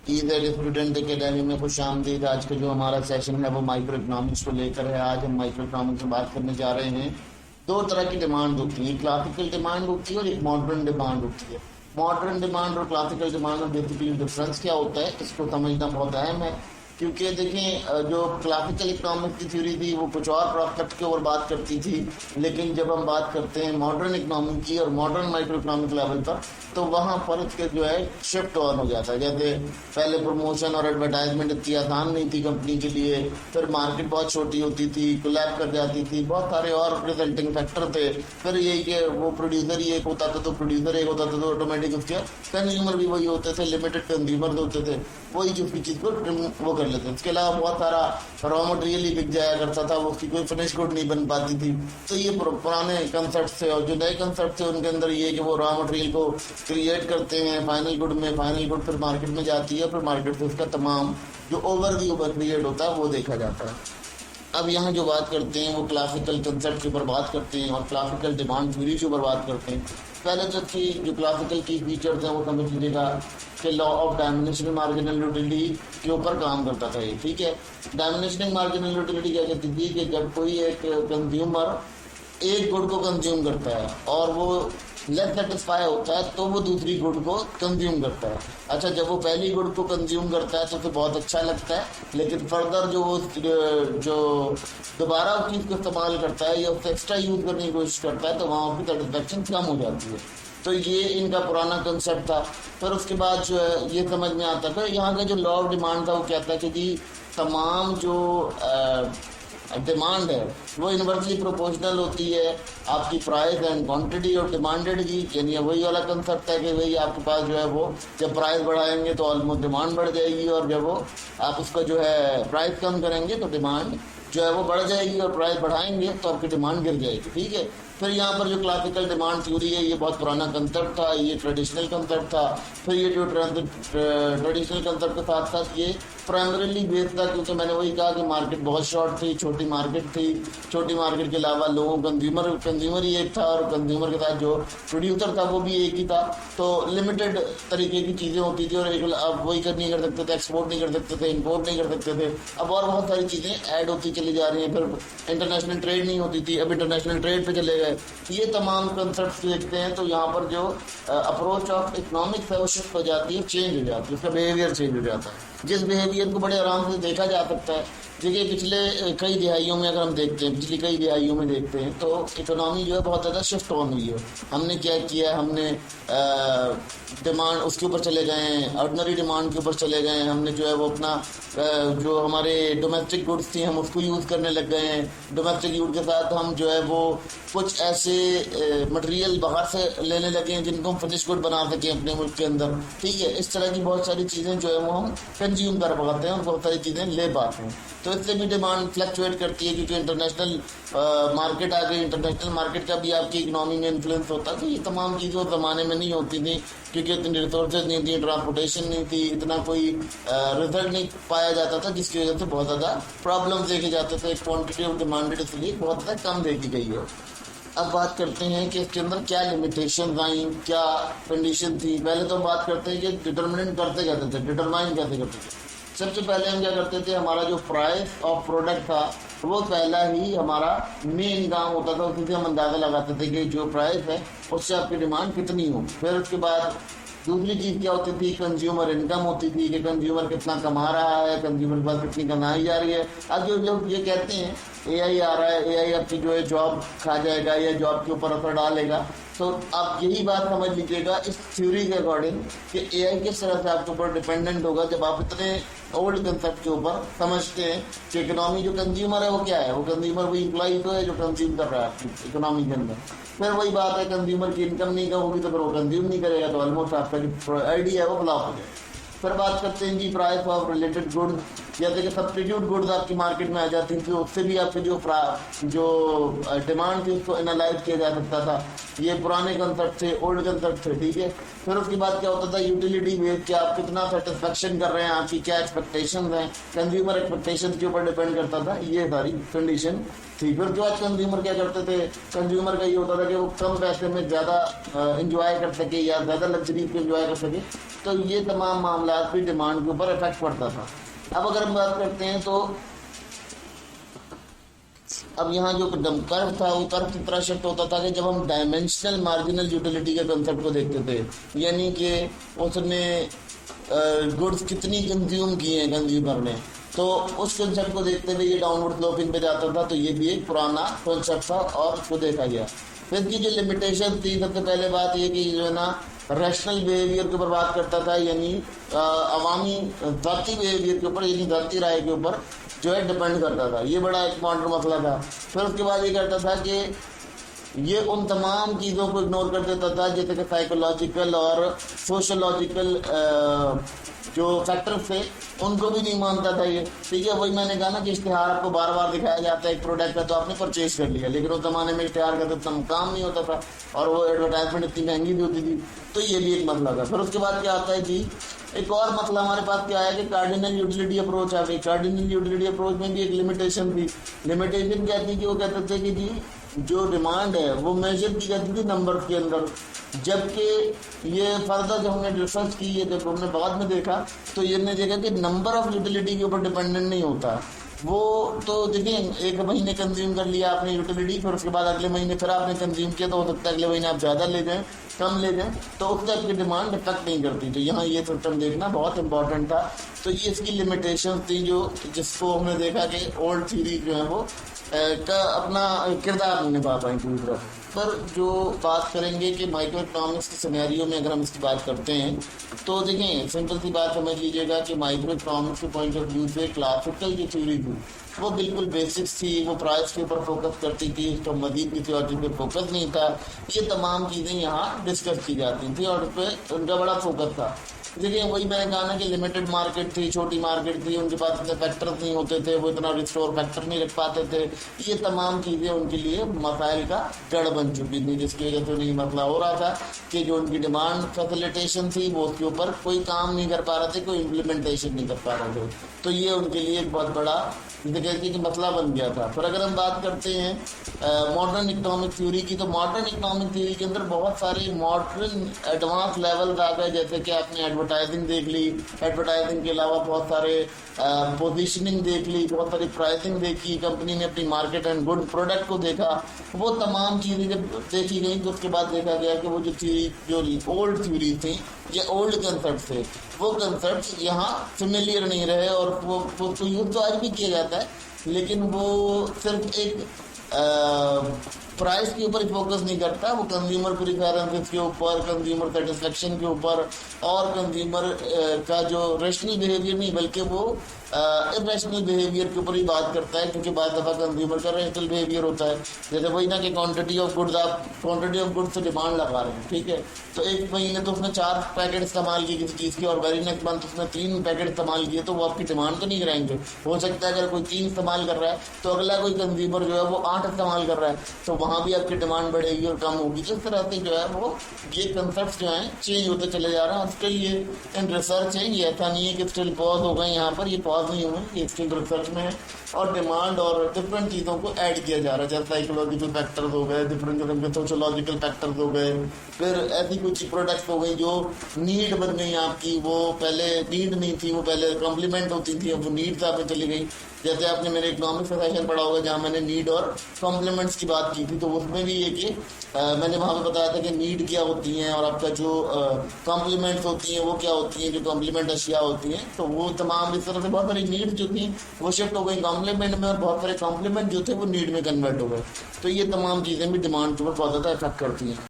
Ease student academy में खुश आमदीद। आज का जो हमारा सेशन है वो माइक्रो इकोनॉमिक्स को लेकर है। आज हम माइक्रो इकोनॉमिक्स में बात करने जा रहे हैं। दो तरह की डिमांड होती है, क्लासिकल डिमांड होती है और एक मॉडर्न डिमांड होती है। मॉडर्न डिमांड और क्लासिकल डिमांड में बेसिकली डिफरेंस क्या होता है, इसको समझना बहुत अहम है। क्योंकि देखें, जो क्लासिकल इकोनॉमिक्स की थ्योरी थी वो कुछ और प्रॉस्पेक्ट के ऊपर बात करती थी, लेकिन जब हम बात करते हैं मॉडर्न इकोनॉमिक की और मॉडर्न माइक्रो इकोनॉमिक लेवल पर, तो वहाँ पर उसके जो है शिफ्ट ऑन हो जाता है। जैसे पहले प्रमोशन और एडवर्टाइजमेंट इतनी आसान नहीं थी कंपनी के लिए, फिर मार्केट बहुत छोटी होती थी, कोलैप कर जाती थी, बहुत सारे और प्रेजेंटिंग फैक्टर थे। फिर यही कि वो प्रोड्यूसर ही एक होता था, तो प्रोड्यूसर एक होता था तो ऑटोमेटिक उसके कंज्यूमर भी वही होते थे, लिमिटेड कंज्यूमर होते थे, वही जो चीज़ को वो कर लेते थे। इसके अलावा बहुत सारा रॉ मटेरियल ही बिक जाया करता था, वो उसकी कोई फिनिश गुड नहीं बन पाती थी। तो ये पुराने कंसेप्ट थे, और जो नए कंसेप्ट थे उनके अंदर ये कि वो रॉ मटेरियल को क्रिएट करते हैं फाइनल गुड में, फाइनल गुड फिर मार्केट में जाती है, फिर मार्केट से उसका तमाम जो ओवरव्यू क्रिएट होता है वो देखा जाता है। अब यहाँ जो बात करते हैं वो क्लासिकल कंसेप्ट के ऊपर बात करते हैं और क्लासिकल डिमांड थ्योरी के ऊपर बात करते हैं। पहले तो कि जो क्लासिकल की फीचर्स हैं वो समझ लीजिएगा कि law of dimensional marginal utility के ऊपर काम करता था ये, ठीक है। डायमेंशनल मार्जिनल यूटिलिटी क्या कहती थी कि जब कोई एक कंज्यूमर एक गुड को कंज्यूम करता है और वो लेस सेटिस्फाई होता है, तो वो दूसरी गुड को कंज्यूम करता है। अच्छा, जब वो पहली गुड को कंज्यूम करता है तो उसे बहुत अच्छा लगता है, लेकिन फर्दर जो दोबारा उस चीज़ को इस्तेमाल करता है या उससे एक्स्ट्रा यूज करने की कोशिश करता है, तो वहाँ उसकी सेटिस्फेक्शन कम हो जाती है। तो ये इनका पुराना कंसेप्ट था। फिर उसके बाद जो है ये समझ में आता था, यहाँ का जो लॉ ऑफ डिमांड था वो कहता है कि जी तमाम जो डिमांड है वो इन्वर्सली प्रोपोर्शनल होती है आपकी प्राइस एंड क्वांटिटी और डिमांडेड की। यानी वही वाला कंसेप्ट है कि भाई आपके पास जो है वो जब प्राइस बढ़ाएंगे तो ऑलमोस्ट डिमांड बढ़ जाएगी, और जब वो आप उसका जो है प्राइस कम करेंगे तो डिमांड जो है वो बढ़ जाएगी, और प्राइस बढ़ाएंगे तो आपकी डिमांड गिर जाएगी, ठीक है। फिर यहाँ पर जो क्लासिकल डिमांड थ्योरी है ये बहुत पुराना कंसेप्ट था, ये ट्रेडिशनल कंसेप्ट था। फिर ये जो ट्रेडिशनल कंसेप्ट के साथ साथ ये प्राइमरीली बेस्ड था, क्योंकि मैंने वही कहा कि मार्केट बहुत शॉर्ट थी, छोटी मार्केट थी। छोटी मार्केट के अलावा लोगों कंज्यूमर ही एक था, और कंज्यूमर के साथ जो प्रोड्यूसर था वो भी एक ही था। तो लिमिटेड तरीके की चीज़ें होती थी, और अब वही नहीं कर सकते थे, एक्सपोर्ट नहीं कर सकते थे, इम्पोर्ट नहीं कर सकते थे। अब और बहुत सारी चीज़ें ऐड होती चली जा रही हैं। फिर इंटरनेशनल ट्रेड नहीं होती थी, अब इंटरनेशनल ट्रेड पे चले गए। ये तमाम कंसेप्ट देखते हैं तो यहाँ पर जो अप्रोच ऑफ इकोनॉमिक्स है वो शिफ्ट हो जाती है, चेंज हो जाती है, उसका बिहेवियर चेंज हो जाता है, जिस बिहेवियर को बड़े आराम से देखा जा सकता है। देखिए पिछले कई दिहाइयों में अगर हम देखते हैं, पिछली कई दिहाइयों में देखते हैं तो इकोनॉमी जो है बहुत ज़्यादा शिफ्ट ऑन हुई है। हमने क्या किया, हमने डिमांड उसके ऊपर चले गए हैं, ऑर्डिनरी डिमांड के ऊपर चले गए हैं। हमने जो है वो अपना जो हमारे डोमेस्टिक गुड्स थी हम उसको यूज़ करने लग गए हैं। डोमेस्टिक यूज के साथ हम जो है वो कुछ ऐसे मटेरियल बाहर से लेने लगे हैं जिनको हम फिनिश गुड बना सकें अपने मुल्क के अंदर, ठीक है। इस तरह की बहुत सारी चीज़ें जो है वो हम कंज्यूम कर पाते हैं और बहुत सारी चीज़ें ले पाते हैं। तो इससे भी डिमांड फ्लक्चुएट करती है, क्योंकि इंटरनेशनल मार्केट आ गई। इंटरनेशनल मार्केट का भी आपकी इकोनॉमी में इन्फ्लुएंस होता है। तो ये तमाम चीज़ें उस ज़माने में नहीं होती थी, क्योंकि इतनी रिसोर्सेज नहीं थी, ट्रांसपोर्टेशन नहीं थी, इतना कोई रिजल्ट नहीं पाया जाता था, जिसकी वजह से बहुत ज़्यादा प्रॉब्लम देखे जाते थे। क्वान्टिटी ऑफ डिमांडेड इसलिए बहुत ज़्यादा कम देखी गई है। अब बात करते हैं कि इसके अंदर क्या लिमिटेशन आई, क्या कंडीशन थी। पहले तो बात करते हैं कि डिटर्मिनेंट करते थे, डिटरमाइन कैसे करते थे। सबसे पहले हम क्या करते थे, हमारा जो प्राइस ऑफ प्रोडक्ट था वो पहला ही हमारा मेन काम होता था। उसी से हम अंदाज़ा लगाते थे कि जो प्राइस है उससे आपकी डिमांड कितनी हो। फिर उसके बाद दूसरी चीज़ क्या होती थी, कंज्यूमर इनकम होती थी कि कंज्यूमर कितना कमा रहा है, कंज्यूमर के पास कितनी कमाई जा रही है। अब जो लोग ये कहते हैं एआई आ रहा है, एआई आपकी जो है जॉब खा जाएगा या जॉब के ऊपर असर डालेगा, तो आप यही बात समझ लीजिएगा इस थ्योरी के अकॉर्डिंग कि एआई किस तरह से आपके ऊपर डिपेंडेंट होगा। जब आप इतने ओल्ड कंसेप्ट के ऊपर समझते हैं कि इकोनॉमी जो कंज्यूमर है वो क्या है, वो कंज्यूमर वही इम्प्लॉई तो है जो कंज्यूम कर रहा है इकोनॉमी के अंदर। फिर वही बात है, कंज्यूमर की इनकम नहीं होगी तो फिर वो कंज्यूम नहीं करेगा, तो ऑलमोस्ट आपका जो आइडिया है वो फ्लॉप हो जाएगा। फिर बात करते हैं जी प्राइस ऑफ रिलेटेड गुड्स जैसे कि सब्स्टिट्यूट गुड्स आपकी मार्केट में आ जाती थी, उससे भी आपकी जो डिमांड थी उसको एनालाइज किया जा सकता था। ये पुराने कंसेप्ट थे, ओल्ड कंसेप्ट थे, ठीक है। फिर उसके बाद क्या होता था, यूटिलिटी बेस के आप कितना सेटिस्फेक्शन कर रहे हैं, आपकी क्या एक्सपेक्टेशन है, कंज्यूमर एक्सपेक्टेशन के ऊपर डिपेंड करता था, ये सारी कंडीशन थी। फिर जो आज कंज्यूमर क्या करते थे, कंज्यूमर का ये होता था कि वो कम पैसे में ज़्यादा इंजॉय कर सके या ज़्यादा लग्जरी को इंजॉय कर सके, तो ये तमाम मामला भी डिमांड के ऊपर इफेक्ट पड़ता था। अब अगर हम बात करते हैं तो अब यहाँ जो कर्व था वो कर्व की तरह शिफ्ट होता था कि जब हम डायमेंशनल मार्जिनल यूटिलिटी के कंसेप्ट को देखते थे, यानी कि उसने गुड्स कितनी कंज्यूम किए हैं कंज्यूमर ने, तो उस कंसेप्ट को देखते हुए ये डाउनवर्ड स्लोपिंग पे जाता था। तो ये भी एक पुराना कंसेप्ट था और उसको देखा गया। फिर की जो लिमिटेशन थी, सबसे पहले बात ये कि जो है ना रैशनल बिहेवियर के ऊपर बात करता था, यानी अवामी जाती बिहेवियर के ऊपर, यानी जाती राय के ऊपर जो है डिपेंड करता था। ये बड़ा इम्पॉर्टेंट मसला था। फिर उसके बाद ये करता था कि ये उन तमाम चीज़ों को इग्नोर कर देता था जैसे कि साइकोलॉजिकल और सोशोलॉजिकल जो फैक्टर्स थे उनको भी नहीं मानता था ये, ठीक है। वही मैंने कहा ना कि इश्तिहार आपको बार बार दिखाया जाता है एक प्रोडक्ट का, तो आपने परचेज कर लिया, लेकिन उस जमाने में इश्तिहार का तो इतना काम नहीं होता था और वो एडवर्टाइजमेंट इतनी महंगी भी होती थी, तो ये भी एक मसला था। फिर उसके बाद क्या आता है जी, एक और मसला हमारे पास क्या आया कि कार्डिनल यूटिलिटी अप्रोच आ गई। कार्डिनल यूटिलिटी अप्रोच में भी एक लिमिटेशन थी। लिमिटेशन क्या थी कि वो कहते थे कि जी जो डिमांड है वो मेजर की जाती थी नंबर के अंदर, जबकि ये फर्दर जब हमने रिसर्च की है, जब हमने बाद में देखा तो ये हमने देखा कि नंबर ऑफ यूटिलिटी के ऊपर डिपेंडेंट नहीं होता वो। तो देखिए एक महीने कंज्यूम कर लिया आपने यूटिलिटी, फिर उसके बाद अगले महीने फिर आपने कंज्यूम किया, तो हो सकता है अगले महीने आप ज़्यादा ले जाएं कम ले जाएं, तो उस टाइप की डिमांड इफेक्ट नहीं करती। तो यहाँ ये सिस्टम देखना बहुत इंपॉर्टेंट था। तो ये इसकी लिमिटेशन थी जो जिसको हमने देखा कि ओल्ड थ्योरी जो है वो का अपना किरदार नहीं निभा पाई पूरी तरह। पर जो बात करेंगे कि माइक्रो इकोनॉमिक्स के सिनेरियो में अगर हम इसकी बात करते हैं तो देखें सिंपल सी बात समझ लीजिएगा कि माइक्रो इकोनॉमिक्स के पॉइंट ऑफ व्यू से क्लासिकल जो थ्योरी थी वो बिल्कुल बेसिक्स थी, वो प्राइस के ऊपर फोकस करती थी, तो मजीद किसी और चीज़ पर फोकस नहीं था। ये तमाम चीज़ें यहाँ डिस्कस की जाती थी और उस पर उनका बड़ा फोकस था। देखिए वही मैंने कहा ना कि लिमिटेड मार्केट थी, छोटी मार्केट थी, उनके पास इतने फैक्टर्स नहीं होते थे, वो इतना रिस्टोर फैक्टर नहीं रख पाते थे। ये तमाम चीज़ें उनके लिए मसाइल का जड़ बन चुकी थी, जिसकी वजह से उन्हें मसला हो रहा था कि जो उनकी डिमांड फैसिलिटेशन थी वो उसके ऊपर कोई काम नहीं कर पा रहे थे, कोई इम्प्लीमेंटेशन नहीं कर पा रहे थे। तो ये उनके लिए एक बहुत बड़ा कहती कि मसला बन गया था। फिर अगर हम बात करते हैं मॉडर्न इकोनॉमिक थ्योरी की, तो मॉडर्न इकोनॉमिक थ्योरी के अंदर बहुत सारे मॉडर्न एडवांस लेवल आ गए, जैसे कि आपने एडवर्टाइजिंग देख ली, एडवर्टाइजिंग के अलावा बहुत सारे पोजीशनिंग देख ली, बहुत सारी प्राइसिंग देखी, कंपनी ने अपनी मार्केट एंड गुड प्रोडक्ट को देखा। वो तमाम चीज़ें जब देखी गई तो उसके बाद देखा गया कि वो जो थ्योरी जो ओल्ड थ्योरी थी या ओल्ड कंसेप्ट थे वो कंसेप्ट यहाँ फेमिलियर नहीं रहे, और वो तो यूज तो आज भी किया जाता है, लेकिन वो सिर्फ एक प्राइस के ऊपर फोकस नहीं करता, वो कंज्यूमर प्रिफरेंसेस के ऊपर, कंज्यूमर सेटिस्फेक्शन के ऊपर और कंज्यूमर का जो रेशनल बिहेवियर नहीं बल्कि वो इरेशनल बिहेवियर के ऊपर ही बात करता है, क्योंकि बाद दफ़ा कंज्यूमर का रेशनल बिहेवियर होता है। जैसे वही ना कि क्वांटिटी ऑफ गुड्स, आप क्वांटिटी ऑफ गुड्स से डिमांड लगा रहे हैं, ठीक है, तो एक महीने तो उसने 4 पैकेट इस्तेमाल किए किसी चीज़ के और वेरी नेक्स्ट मंथ उसने 3 पैकेट इस्तेमाल किए, तो वो आपकी डिमांड तो नहीं कराएंगे। हो सकता है अगर कोई 3 इस्तेमाल कर रहा है तो अगला कोई कंज्यूमर जो है वो 8 इस्तेमाल कर रहा है, तो वहाँ भी आपकी डिमांड बढ़ेगी और कम होगी। इस तरह से जो है वो ये कंसेप्ट जो है चेंज होते चले जा रहे हैं। स्टिल ये इन रिसर्च है, ये ऐसा नहीं है कि स्टिल पॉज हो गए यहाँ पर, ये पॉज नहीं हुए, ये स्टिल रिसर्च में है और डिमांड और डिफरेंट चीज़ों को ऐड किया जा रहा है, जैसे साइकोलॉजिकल फैक्टर्स हो गए, डिफरेंट किस्म के सोशोलॉजिकल फैक्टर्स हो गए, फिर ऐसी कुछ प्रोडक्ट्स हो गई जो नीड बन गई आपकी, वो पहले नीड नहीं थी, वो पहले कॉम्प्लीमेंट होती थी, अब वो नीड्स आप में चली गई। जैसे आपने मेरे इकोनॉमिक्स का सेशन पढ़ा होगा जहाँ मैंने नीड और कॉम्प्लीमेंट्स की बात की थी, तो उसमें भी ये कि मैंने वहाँ पे बताया था कि नीड क्या होती हैं और आपका जो कॉम्प्लीमेंट्स होती हैं वो क्या होती हैं, जो कॉम्प्लीमेंट अशिया होती हैं, तो वो तमाम इस तरह से बहुत सारी नीड जो थी वो शिफ्ट हो गई कॉम्प्लीमेंट में, और बहुत सारे कॉम्प्लीमेंट जो थे वो नीड में कन्वर्ट हो गए। तो ये तमाम चीज़ें भी डिमांड के ऊपर बहुत ज़्यादा इफेक्ट करती हैं।